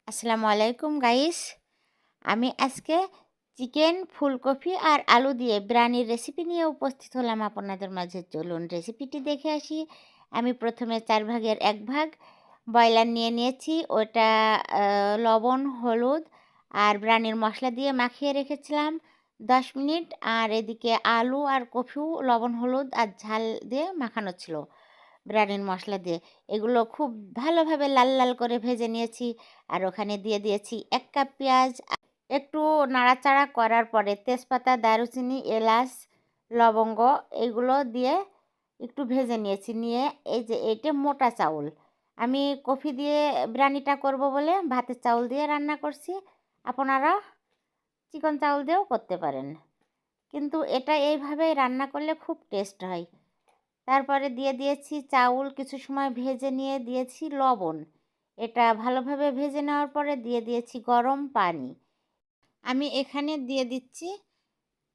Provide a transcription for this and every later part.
আসসালামু আলাইকুম গাইস। আমি আজকে চিকেন, ফুলকপি আর আলু দিয়ে বিরিয়ানির রেসিপি নিয়ে উপস্থিত হলাম আপনাদের মাঝে। চলুন রেসিপিটি দেখে আসি। আমি প্রথমে 4 ভাগের 1 ভাগ ব্রয়লার নিয়ে নিয়েছি। ওটা লবণ, হলুদ আর বিরিয়ানির মশলা দিয়ে মাখিয়ে রেখেছিলাম 10 মিনিট। আর এদিকে আলু আর কপিও লবণ, হলুদ আর ঝাল দিয়ে মাখানো ছিল বিরিয়ানির মশলা দিয়ে। এগুলো খুব ভালোভাবে লাল লাল করে ভেজে নিয়েছি। আর ওখানে দিয়ে দিয়েছি 1 কাপ পেঁয়াজ। একটু নাড়াচাড়া করার পরে তেজপাতা, দারুচিনি, এলাচ, লবঙ্গ এগুলো দিয়ে একটু ভেজে নিয়েছি। নিয়ে এই যে এইটা মোটা চাউল, আমি কফি দিয়ে বিরিয়ানিটা করব বলে ভাতের চাউল দিয়ে রান্না করছি। আপনারা চিকন চাউল দিয়েও করতে পারেন, কিন্তু এটা এইভাবেই রান্না করলে খুব টেস্ট হয়। তারপরে দিয়ে দিয়েছি চাউল, কিছু সময় ভেজে নিয়ে দিয়েছি লবণ। এটা ভালোভাবে ভেজে নেওয়ার পরে দিয়ে দিয়েছি গরম পানি। আমি এখানে দিয়ে দিচ্ছি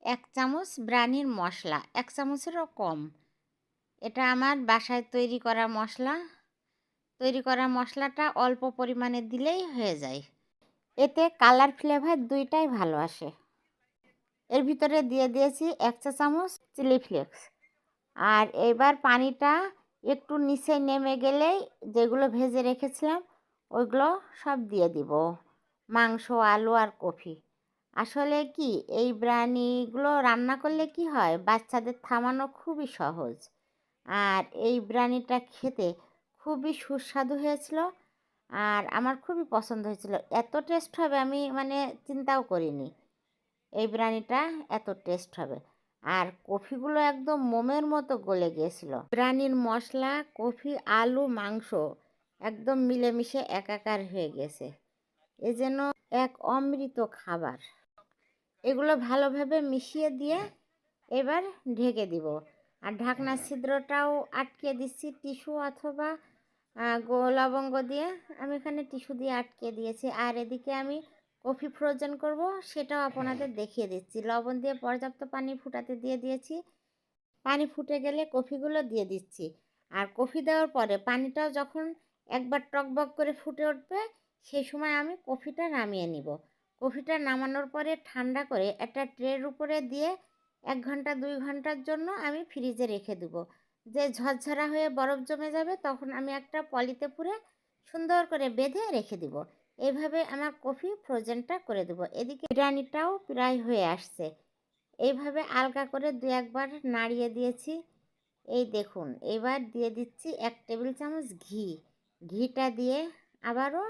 1 চামচ বিরিয়ানির মশলা, 1 চামচেরও কম। এটা আমার বাসায় তৈরি করা মশলা। তৈরি করা মশলাটা অল্প পরিমাণে দিলেই হয়ে যায়। এতে কালার ফ্লেভার দুইটাই ভালো আসে। এর ভিতরে দিয়ে দিয়েছি 1 চা চামচ চিলি ফ্লেক্স। আর এবার পানিটা একটু নিচে নেমে গেলেই যেগুলো ভেজে রেখেছিলাম ওইগুলো সব দিয়ে দিব, মাংস, আলু আর কফি। আসলে কি, এই বিরিয়ানিগুলো রান্না করলে কি হয়, বাচ্চাদের থামানো খুবই সহজ। আর এই বিরিয়ানিটা খেতে খুবই সুস্বাদু হয়েছিল। আর আমার খুবই পছন্দ হয়েছিল। এত টেস্ট হবে আমি চিন্তাও করিনি এই বিরিয়ানিটা এত টেস্ট হবে। আর কফিগুলো একদম মোমের মতো গলে গিয়েছিল। বিরিয়ানির মশলা, কফি, আলু, মাংস একদম মিলেমিশে একাকার হয়ে গেছে। এ যেন এক অমৃত খাবার। এগুলো ভালোভাবে মিশিয়ে দিয়ে এবার ঢেকে দিব। আর ঢাকনার ছিদ্রটাও আটকে দিচ্ছি টিস্যু অথবা লবঙ্গ দিয়ে। আমি এখানে টিস্যু দিয়ে আটকে দিয়েছি। আর এদিকে আমি কফি ফ্রোজেন করব, সেটাও আপনাদের দেখিয়ে দিচ্ছি। লবণ দিয়ে পর্যাপ্ত পানি ফুটাতে দিয়ে দিয়েছি। পানি ফুটে গেলে কফিগুলো দিয়ে দিচ্ছি। আর কফি দেওয়ার পরে পানিটাও যখন একবার টকবক করে ফুটে উঠবে, সেই সময় আমি কফিটা নামিয়ে নিব। কফিটা নামানোর পরে ঠান্ডা করে একটা ট্রের উপরে দিয়ে 1 ঘন্টা 2 ঘন্টার জন্য আমি ফ্রিজে রেখে দেব। যে ঝরঝরা হয়ে বরফ জমে যাবে তখন আমি একটা পলিতে পুরে সুন্দর করে বেঁধে রেখে দিব। এইভাবে আমার কফি ফ্রোজেনটা করে দেব। এদিকে বিরিয়ানিটাও প্রায় হয়ে আসছে। এইভাবে আলগা করে 2 একবার নাড়িয়ে দিয়েছি। এই দেখুন, এবার দিয়ে দিচ্ছি 1 টেবিল চামচ ঘি। ঘিটা দিয়ে আবারও